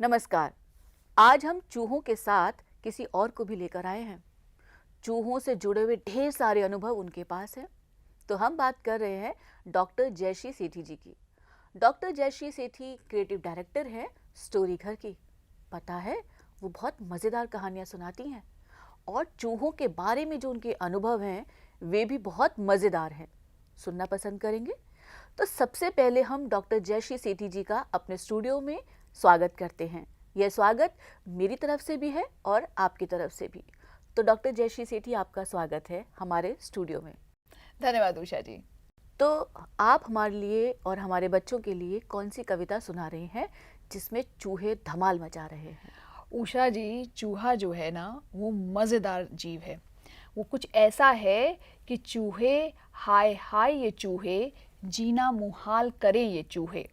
नमस्कार। आज हम चूहों के साथ किसी और को भी लेकर आए हैं। चूहों से जुड़े हुए ढेर सारे अनुभव उनके पास हैं। तो हम बात कर रहे हैं डॉक्टर जयश्री सेठी जी की। डॉक्टर जयश्री सेठी क्रिएटिव डायरेक्टर हैं स्टोरी घर की। पता है, वो बहुत मज़ेदार कहानियाँ सुनाती हैं और चूहों के बारे में जो उनके अनुभव हैं वे भी बहुत मज़ेदार हैं। सुनना पसंद करेंगे? तो सबसे पहले हम डॉक्टर जयश्री सेठी जी का अपने स्टूडियो में स्वागत करते हैं। यह स्वागत मेरी तरफ से भी है और आपकी तरफ से भी। तो डॉक्टर जयश्री सेठी, आपका स्वागत है हमारे स्टूडियो में। धन्यवाद उषा जी। तो आप हमारे लिए और हमारे बच्चों के लिए कौन सी कविता सुना रहे हैं जिसमें चूहे धमाल मचा रहे हैं? उषा जी, चूहा जो है ना वो मज़ेदार जीव है। वो कुछ ऐसा है कि चूहे हाय हाय ये चूहे, जीना मुहाल करे ये चूहे।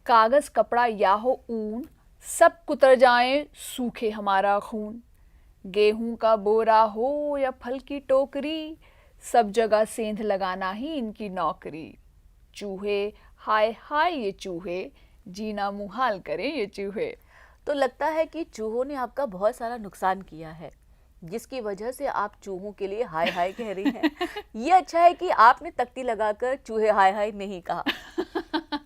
कागज़ कपड़ा या हो ऊन, सब कुतर जाए सूखे हमारा खून। गेहूं का बोरा हो या फल की टोकरी, सब जगह सेंध लगाना ही इनकी नौकरी। चूहे हाय हाय ये चूहे, जीना मुहाल करे ये चूहे। तो लगता है कि चूहों ने आपका बहुत सारा नुकसान किया है, जिसकी वजह से आप चूहों के लिए हाय हाय कह रही हैं। ये अच्छा है कि आपने तख्ती लगाकर चूहे हाय हाय नहीं कहा।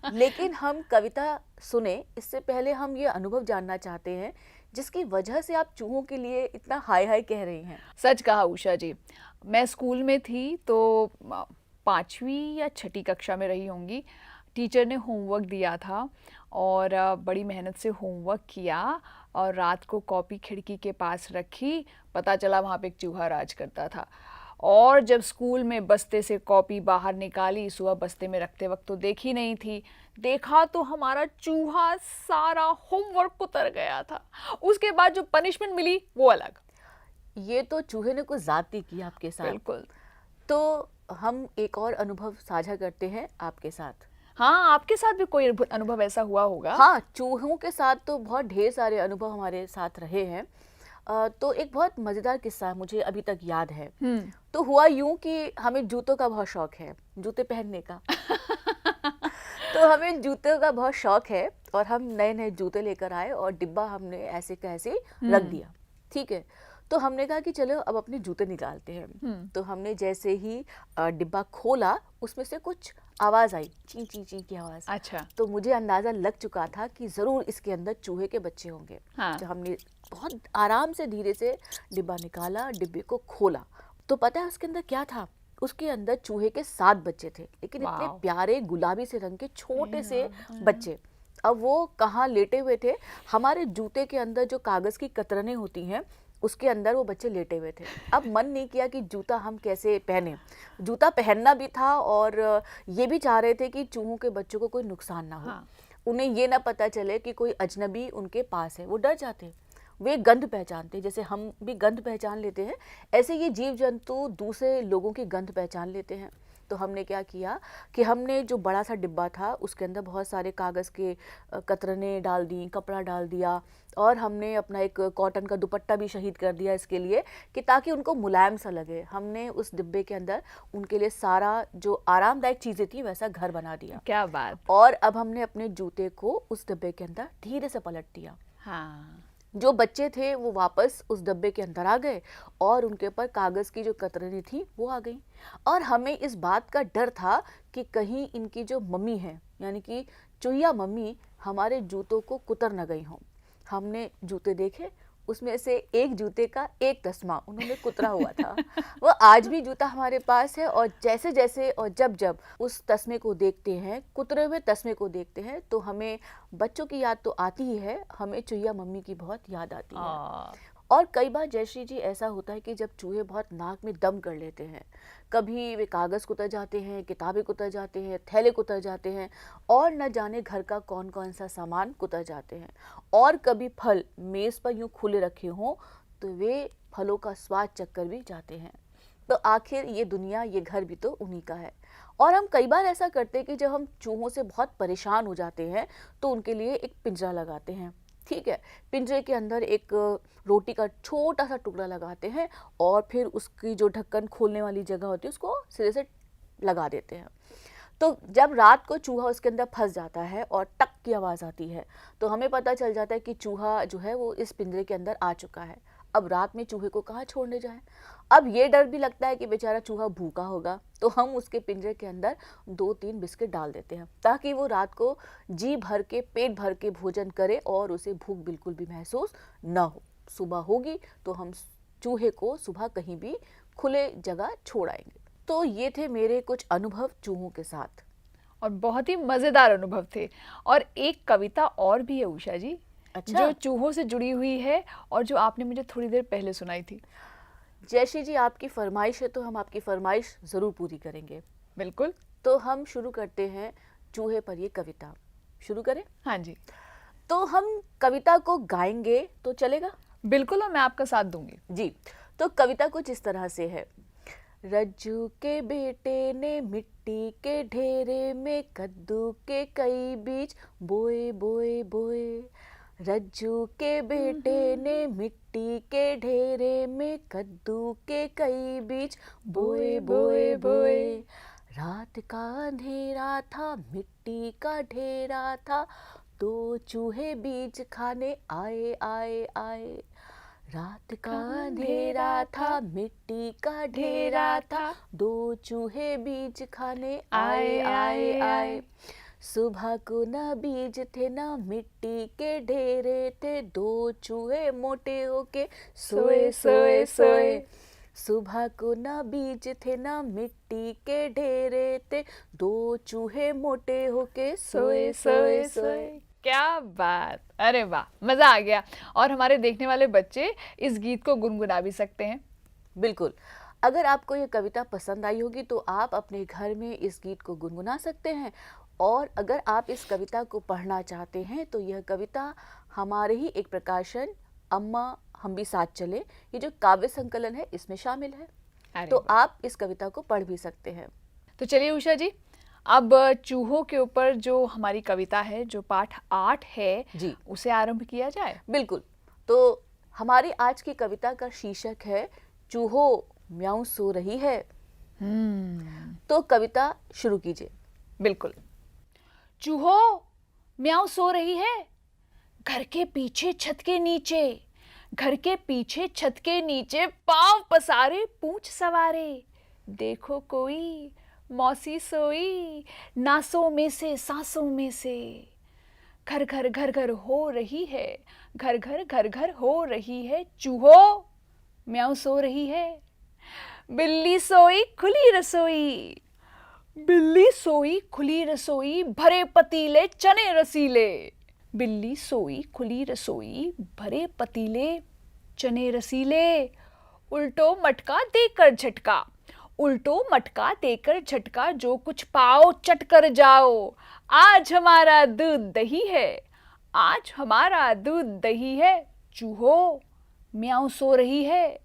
लेकिन हम कविता सुने इससे पहले हम ये अनुभव जानना चाहते हैं जिसकी वजह से आप चूहों के लिए इतना हाय हाय कह रही हैं। सच कहा उषा जी। मैं स्कूल में थी तो 5वीं या 6ठी कक्षा में रही होंगी। टीचर ने होमवर्क दिया था और बड़ी मेहनत से होमवर्क किया और रात को कॉपी खिड़की के पास रखी। पता चला वहाँ पे एक चूहा राज करता था। और जब स्कूल में बस्ते से कॉपी बाहर निकाली, सुबह बस्ते में रखते वक्त तो देखी नहीं थी, देखा तो हमारा चूहा सारा होमवर्क उतर गया था। उसके बाद जो पनिशमेंट मिली वो अलग। ये तो चूहे ने कुछ ज़्यादती की आपके साथ। बिल्कुल। तो हम एक और अनुभव साझा करते हैं आपके साथ। हाँ, आपके साथ भी कोई अनुभव ऐसा हुआ होगा? हाँ, चूहों के साथ तो बहुत ढेर सारे अनुभव हमारे साथ रहे हैं। तो एक बहुत मज़ेदार किस्सा मुझे अभी तक याद है। तो हुआ यूं कि हमें जूतों का बहुत शौक है, जूते पहनने का। तो हमें जूतों का बहुत शौक है और हम नए नए जूते लेकर आए और डिब्बा हमने ऐसे कैसे रख दिया। ठीक है, तो हमने कहा कि चलो अब अपने जूते निकालते हैं। तो हमने जैसे ही डिब्बा खोला, उसमें से कुछ आवाज़ आई, ची ची ची की आवाज़। अच्छा। तो मुझे अंदाज़ा लग चुका था कि ज़रूर इसके अंदर चूहे के बच्चे होंगे। हाँ। तो हमने बहुत आराम से धीरे से डिब्बा निकाला, डिब्बे को खोला, तो पता है उसके अंदर क्या था? उसके अंदर चूहे के 7 बच्चे थे, लेकिन इतने वाव। प्यारे गुलाबी से रंग के छोटे से बच्चे। अब वो कहाँ लेटे हुए थे? हमारे जूते के अंदर जो कागज़ की कतरनें होती हैं उसके अंदर वो बच्चे लेटे हुए थे। अब मन नहीं किया कि जूता हम कैसे पहने। जूता पहनना भी था और ये भी चाह रहे थे कि चूहों के बच्चों को कोई नुकसान ना हो। हाँ। उन्हें ये ना पता चले कि कोई अजनबी उनके पास है। वो डर जाते, वे गंध पहचानते, जैसे हम भी गंध पहचान लेते हैं, ऐसे ये जीव जंतु दूसरे लोगों की गंध पहचान लेते हैं। तो हमने क्या किया कि हमने जो बड़ा सा डिब्बा था उसके अंदर बहुत सारे कागज़ के कतरने डाल दी, कपड़ा डाल दिया और हमने अपना एक कॉटन का दुपट्टा भी शहीद कर दिया इसके लिए कि ताकि उनको मुलायम सा लगे। हमने उस डिब्बे के अंदर उनके लिए सारा जो आरामदायक चीज़ें थी वैसा घर बना दिया। क्या बात। और अब हमने अपने जूते को उस डिब्बे के अंदर धीरे से पलट दिया। हाँ। जो बच्चे थे वो वापस उस डब्बे के अंदर आ गए और उनके ऊपर कागज़ की जो कतरनें थी वो आ गई। और हमें इस बात का डर था कि कहीं इनकी जो मम्मी है, यानी कि चूहिया मम्मी, हमारे जूतों को कुतर न गई हों। हमने जूते देखे, उसमें से एक जूते का एक तस्मा उन्होंने कुतरा हुआ था। वो आज भी जूता हमारे पास है और जैसे जैसे और जब जब उस तस्मे को देखते हैं, कुतरे हुए तस्मे को देखते हैं, तो हमें बच्चों की याद तो आती ही है, हमें चूहिया मम्मी की बहुत याद आती है। और कई बार जयश्री जी ऐसा होता है कि जब चूहे बहुत नाक में दम कर लेते हैं, कभी वे कागज़ कुतर जाते हैं, किताबें कुतर जाते हैं, थैले कुतर जाते हैं और न जाने घर का कौन कौन सा सामान कुतर जाते हैं। और कभी फल मेज़ पर यूँ खुले रखे हों तो वे फलों का स्वाद चखकर भी जाते हैं। तो आखिर ये दुनिया, ये घर भी तो उन्हीं का है। और हम कई बार ऐसा करते हैं कि जब हम चूहों से बहुत परेशान हो जाते हैं तो उनके लिए एक पिंजरा लगाते हैं। ठीक है, पिंजरे के अंदर एक रोटी का छोटा सा टुकड़ा लगाते हैं और फिर उसकी जो ढक्कन खोलने वाली जगह होती है उसको सिरे से लगा देते हैं। तो जब रात को चूहा उसके अंदर फंस जाता है और टक की आवाज़ आती है, तो हमें पता चल जाता है कि चूहा जो है वो इस पिंजरे के अंदर आ चुका है। अब रात में चूहे को कहाँ छोड़ने जाएं? अब ये डर भी लगता है कि बेचारा चूहा भूखा होगा, तो हम उसके पिंजरे के अंदर 2-3 बिस्किट डाल देते हैं ताकि वो रात को जी भर के, पेट भर के भोजन करे और उसे भूख बिल्कुल भी महसूस ना हो। सुबह होगी तो हम चूहे को सुबह कहीं भी खुले जगह छोड़ आएंगे। तो ये थे मेरे कुछ अनुभव चूहों के साथ। और बहुत ही मज़ेदार अनुभव थे। और एक कविता और भी है उषा जी, अच्छा। जो चूहों से जुड़ी हुई है और जो आपने मुझे थोड़ी देर पहले सुनाई थी। जयश्री जी, आपकी फरमाइश है तो हम आपकी फरमाइश ज़रूर पूरी करेंगे। बिल्कुल। तो हम शुरू करते हैं चूहे पर ये कविता। शुरू करें? हाँ जी, तो हम कविता को गाएंगे तो चलेगा? बिल्कुल, और मैं आपका साथ दूंगी। जी। तो कविता कुछ इस तरह से है। रज्जू के बेटे ने मिट्टी के ढेरे में कद्दू के कई बीज बोए बोए बोए। रज्जू के बेटे ने मिट्टी के ढेरे में कद्दू के कई बीज बोए बोए बोए। रात का अंधेरा था, मिट्टी का ढेरा था, दो चूहे बीज खाने आए आए आए। रात का अंधेरा था, मिट्टी का ढेरा था, दो चूहे बीज खाने आए आए आए। सुबह को न बीज थे न मिट्टी के ढेरे थे, दो चूहे मोटे होके सोए सोए सोए। सुबह को न बीज थे न मिट्टी के ढेरे थे, दो चूहे मोटे होके सोए सोए सोए। क्या बात, अरे वाह, मज़ा आ गया। और हमारे देखने वाले बच्चे इस गीत को गुनगुना भी सकते हैं। बिल्कुल। अगर आपको ये कविता पसंद आई होगी तो आप अपने घर में इस गीत को गुनगुना सकते हैं। और अगर आप इस कविता को पढ़ना चाहते हैं तो यह कविता हमारे ही एक प्रकाशन अम्मा हम भी साथ चले, ये जो काव्य संकलन है, इसमें शामिल है। अरे तो वाह। आप इस कविता को पढ़ भी सकते हैं। तो चलिए उषा जी, अब चूहों के ऊपर जो हमारी कविता है, जो पाठ 8 है, जी उसे आरंभ किया जाए। बिल्कुल। तो हमारी आज की कविता का शीर्षक है चूहो म्याऊं सो रही है। तो कविता शुरू कीजिए। बिल्कुल। चूहो म्याऊं सो रही है, घर के पीछे छत के नीचे, घर के पीछे छत के नीचे, पांव पसारे पूंछ सवारे। देखो कोई मौसी सोई, नासों में से सांसों में से। घर घर घर घर हो रही है, घर घर घर घर हो रही है, चूहो म्याऊं सो रही है। बिल्ली सोई खुली रसोई, बिल्ली सोई खुली रसोई, भरे पतीले चने रसीले। बिल्ली सोई खुली रसोई, भरे पतीले चने रसीले। उल्टो मटका देकर झटका, उल्टो मटका देकर झटका, जो कुछ पाओ चट कर जाओ। आज हमारा दूध दही है, आज हमारा दूध दही है, चूहो म्याऊं सो रही है।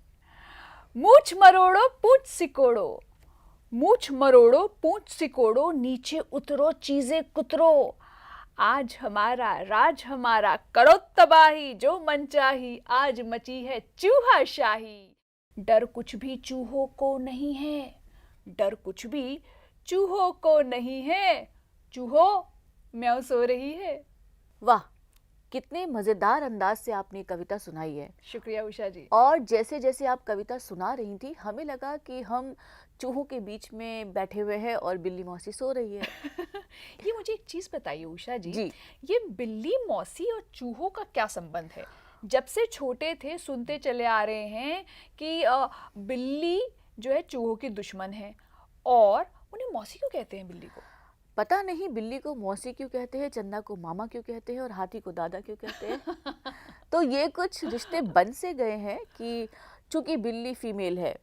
मूछ मरोड़ो पूछ सिकोड़ो, मूछ मरोड़ो पूछ सिकोड़ो, नीचे उतरो चीजें कुतरो। आज हमारा राज हमारा, करो तबाही जो मन चाही, आज मची है चूहा शाही। डर कुछ भी चूहों को नहीं है, डर कुछ भी चूहों को नहीं है, चूहो म्याऊं सो रही है। वाह, कितने मज़ेदार अंदाज से आपने कविता सुनाई है। शुक्रिया उषा जी। और जैसे जैसे आप कविता सुना रही थी, हमें लगा कि हम चूहों के बीच में बैठे हुए हैं और बिल्ली मौसी सो रही है। ये मुझे एक चीज़ बताइए उषा जी, जी। ये बिल्ली मौसी और चूहों का क्या संबंध है? जब से छोटे थे सुनते चले आ रहे हैं कि बिल्ली जो है चूहों की दुश्मन है, और उन्हें मौसी क्यों कहते हैं बिल्ली को? पता नहीं बिल्ली को मौसी क्यों कहते हैं, चंदा को मामा क्यों कहते हैं और हाथी को दादा क्यों कहते हैं। तो ये कुछ रिश्ते बन से गए हैं कि चूंकि बिल्ली फीमेल है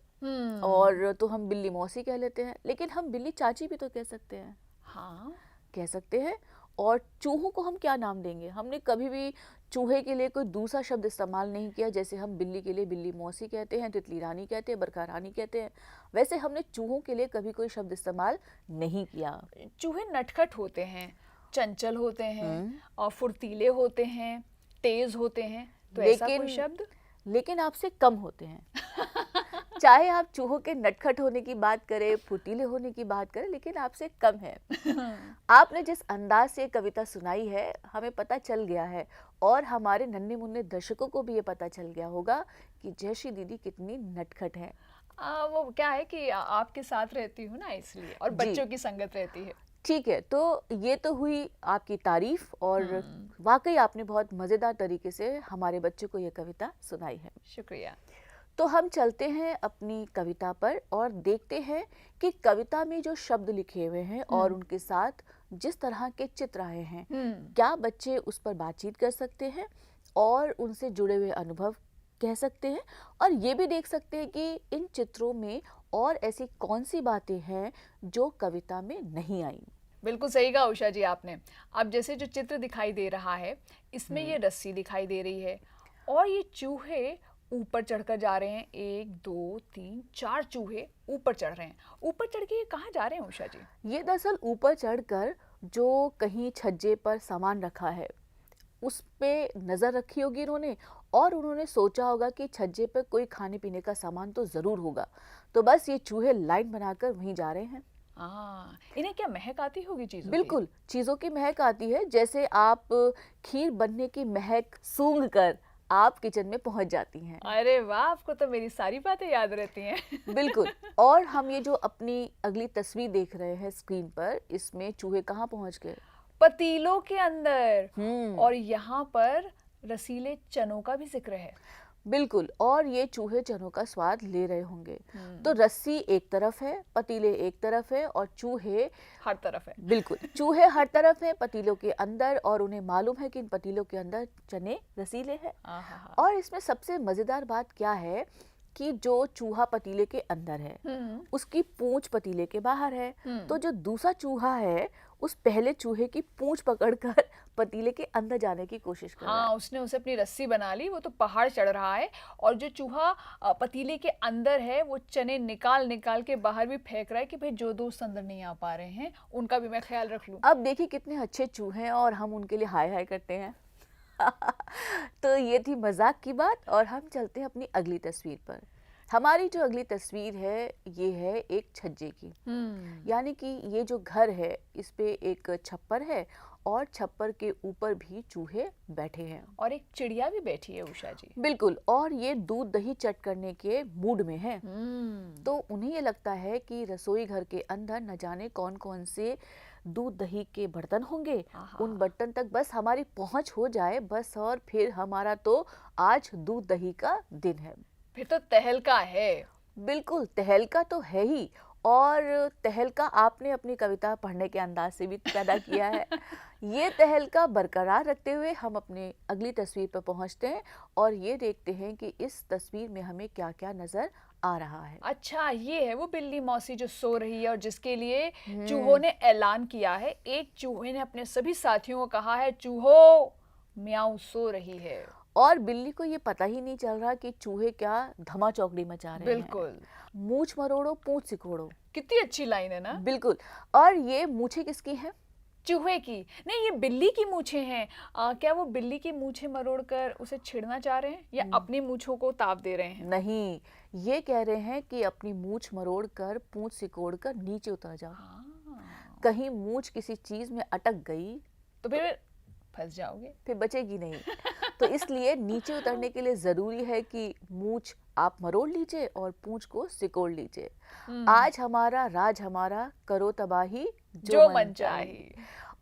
और तो हम बिल्ली मौसी कह लेते हैं, लेकिन हम बिल्ली चाची भी तो कह सकते हैं। हाँ, कह सकते हैं। और चूहों को हम क्या नाम देंगे? हमने कभी भी चूहे के लिए कोई दूसरा शब्द इस्तेमाल नहीं किया। जैसे हम बिल्ली के लिए बिल्ली मौसी कहते हैं, तितली रानी कहते हैं, बरखा रानी कहते हैं, वैसे हमने चूहों के लिए कभी कोई शब्द इस्तेमाल नहीं किया। चूहे नटखट होते हैं, चंचल होते हैं और फुर्तीले होते हैं, तेज होते हैं, तो ऐसा कोई शब्द? लेकिन आपसे कम होते हैं। चाहे आप चूहों के नटखट होने की बात करें, फुर्तीले होने की बात करें, लेकिन आपसे कम है। आपने जिस अंदाज से ये कविता सुनाई है, हमें पता चल गया है और हमारे नन्हे मुन्ने दर्शकों को भी ये पता चल गया होगा कि जयश्री दीदी कितनी नटखट हैं। वो क्या है कि आपके साथ रहती हूँ ना, इसलिए, और जी, बच्चों की संगत रहती है। ठीक है, तो ये तो हुई आपकी तारीफ और वाकई आपने बहुत मज़ेदार तरीके से हमारे बच्चों को ये कविता सुनाई है। शुक्रिया। तो हम चलते हैं अपनी कविता पर और देखते हैं कि कविता में जो शब्द लिखे हुए हैं और उनके साथ जिस तरह के चित्र आए हैं, क्या बच्चे उस पर बातचीत कर सकते हैं और उनसे जुड़े हुए अनुभव कह सकते हैं, और ये भी देख सकते हैं कि इन चित्रों में और ऐसी कौन सी बातें हैं जो कविता में नहीं आई। बिल्कुल सही कहा उषा जी आपने। अब जैसे जो चित्र दिखाई दे रहा है, इसमें ये रस्सी दिखाई दे रही है और ये चूहे ऊपर चढ़कर जा रहे हैं। 1 2 3 4 चूहे ऊपर चढ़ रहे हैं। ऊपर चढ़ के ये कहाँ जा रहे हैं उषा जी? ये दरअसल ऊपर चढ़कर जो कहीं छज्जे पर सामान रखा है उस पे नज़र रखी होगी इन्होंने, और उन्होंने सोचा होगा कि छज्जे पर कोई खाने पीने का सामान तो ज़रूर होगा, तो बस ये चूहे लाइन बनाकर वहीं जा रहे हैं। इन्हें क्या महक आती होगी चीज़ों की? बिल्कुल, चीज़ों की महक आती है, जैसे आप खीर बनने की महक सूंघ कर आप किचन में पहुंच जाती हैं। अरे वाह! आपको तो मेरी सारी बातें याद रहती हैं। बिल्कुल। और हम ये जो अपनी अगली तस्वीर देख रहे हैं स्क्रीन पर, इसमें चूहे कहाँ पहुंच गए? पतीलों के अंदर। हम्म, और यहाँ पर रसीले चनों का भी जिक्र है। बिल्कुल। और ये चूहे चनों का स्वाद ले रहे होंगे। तो रस्सी एक तरफ है, पतीले एक तरफ है और चूहे हर तरफ है। बिल्कुल, चूहे हर तरफ है पतीलों के अंदर, और उन्हें मालूम है कि इन पतीलों के अंदर चने रसीले हैं। आहा। और इसमें सबसे मजेदार बात क्या है कि जो चूहा पतीले के अंदर है उसकी पूंछ पतीले के बाहर है, तो जो दूसरा चूहा है उस पहले चूहे की पूंछ पकड़कर पतीले के अंदर जाने की कोशिश कर रहा है। उसने उसे अपनी रस्सी बना ली, वो तो पहाड़ चढ़ रहा है। और जो चूहा पतीले के अंदर है, वो चने निकाल निकाल के बाहर भी फेंक रहा है कि भाई जो दोस्त अंदर नहीं आ पा रहे हैं उनका भी मैं ख्याल रख लूं। अब देखिए कितने अच्छे चूहे हैं और हम उनके लिए हाय हाय करते हैं। तो ये थी मजाक की बात और हम चलते हैं अपनी अगली तस्वीर पर। हमारी जो अगली तस्वीर है ये है एक छज्जे की, यानी कि ये जो घर है इस पे एक छप्पर है और छप्पर के ऊपर भी चूहे बैठे हैं और एक चिड़िया भी बैठी है उषा जी। बिल्कुल, और ये दूध दही चट करने के मूड में है। तो उन्हें ये लगता है कि रसोई घर के अंदर न जाने कौन कौन से दूध दही के बर्तन होंगे, उन बर्तन तक बस हमारी पहुंच हो जाए बस, और फिर हमारा तो आज दूध दही का दिन है। फिर तो तहलका है। बिल्कुल, तहलका तो है ही, और तहलका आपने अपनी कविता पढ़ने के अंदाज से भी पैदा किया है। ये तहलका बरकरार रखते हुए हम अपने अगली तस्वीर पर पहुंचते हैं और ये देखते हैं कि इस तस्वीर में हमें क्या क्या नजर आ रहा है। अच्छा, ये है वो बिल्ली मौसी जो सो रही है और जिसके लिए चूहों ने ऐलान किया है। एक चूहे ने अपने सभी साथियों को कहा है, चूहो म्याऊ सो रही है। और बिल्ली को ये पता ही नहीं चल रहा कि चूहे क्या धमा चौकड़ी मचा रहे हैं। बिल्कुल। मूछ मरोड़ो पूंछ सिकोड़ो। कितनी अच्छी लाइन है ना। बिल्कुल। और ये मूछें किसकी हैं? चूहे की नहीं, ये बिल्ली की मूछें हैं। क्या वो बिल्ली की मूछें मरोड़कर उसे छेड़ना चाह रहे हैं या अपनी मूछों को ताप दे रहे हैं? नहीं, ये कह रहे हैं कि अपनी मूछ मरोड़ कर पूंछ सिकोड़ कर नीचे उतर जाओ। कहीं मूछ किसी चीज में अटक गई तो फिर फंस जाओगे, फिर बचेगी नहीं। तो इसलिए नीचे उतरने के लिए जरूरी है कि मूछ आप मरोड़ लीजिए और पूंछ को सिकोड़ लीजिए। आज हमारा राज हमारा, करो तबाही जो मन चाहे।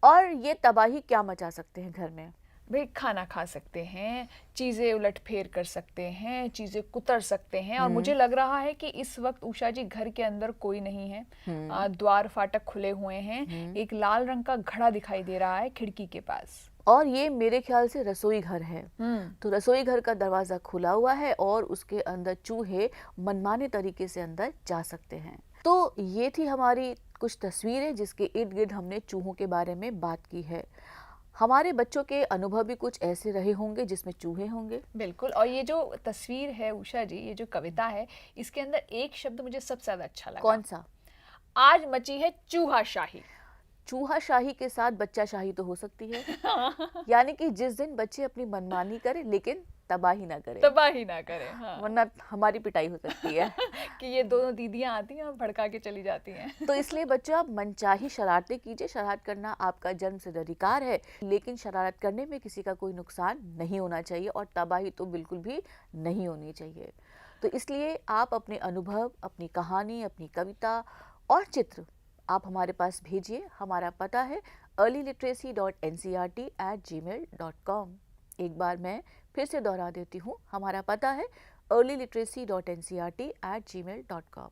और ये तबाही क्या मचा सकते हैं घर में? भाई खाना खा सकते हैं, चीज़ें उलट फेर कर सकते हैं, चीज़ें कुतर सकते हैं। और मुझे लग रहा है कि इस वक्त उषा जी घर के अंदर कोई नहीं है। द्वार फाटक खुले हुए हैं। एक लाल रंग का घड़ा दिखाई दे रहा है खिड़की के पास, और ये मेरे ख्याल से रसोई घर है। तो रसोई घर का दरवाजा खुला हुआ है और उसके अंदर चूहे मनमाने तरीके से अंदर जा सकते हैं। तो ये थी हमारी कुछ तस्वीरें जिसके इर्द गिर्द हमने चूहों के बारे में बात की है। हमारे बच्चों के अनुभव भी कुछ ऐसे रहे होंगे जिसमें चूहे होंगे। बिल्कुल। और ये जो तस्वीर है उषा जी, ये जो कविता है, इसके अंदर एक शब्द मुझे सबसे ज्यादा अच्छा लगा। कौन सा? आज मची है चूहा शाही। चूहा शाही के साथ बच्चा शाही तो हो सकती है। यानी कि जिस दिन बच्चे अपनी मनमानी करें लेकिन तबाही ना करें, तबाही ना करें, हाँ। वरना हमारी पिटाई हो सकती है। कि ये दोनों दीदियाँ आती हैं और भड़का के चली जाती हैं। तो इसलिए बच्चों आप मनचाही शरारतें कीजिए, शरारत करना आपका जन्मसिद्ध अधिकार है, लेकिन शरारत करने में किसी का कोई नुकसान नहीं होना चाहिए और तबाही तो बिल्कुल भी नहीं होनी चाहिए। तो इसलिए आप अपने अनुभव, अपनी कहानी, अपनी कविता और चित्र आप हमारे पास भेजिए। हमारा पता है earlyliteracy.ncert@gmail.com। एक बार मैं फिर से दोहरा देती हूँ, हमारा पता है earlyliteracy.ncert@gmail.com।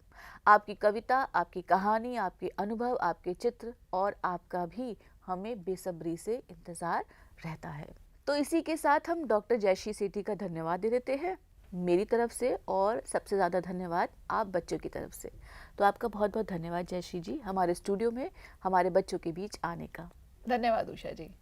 आपकी कविता, आपकी कहानी, आपके अनुभव, आपके चित्र और आपका भी हमें बेसब्री से इंतज़ार रहता है। तो इसी के साथ हम डॉक्टर जयश्री सेठी का धन्यवाद दे देते हैं मेरी तरफ से, और सबसे ज़्यादा धन्यवाद आप बच्चों की तरफ से। तो आपका बहुत बहुत धन्यवाद जयश्री जी, हमारे स्टूडियो में हमारे बच्चों के बीच आने का। धन्यवाद उषा जी।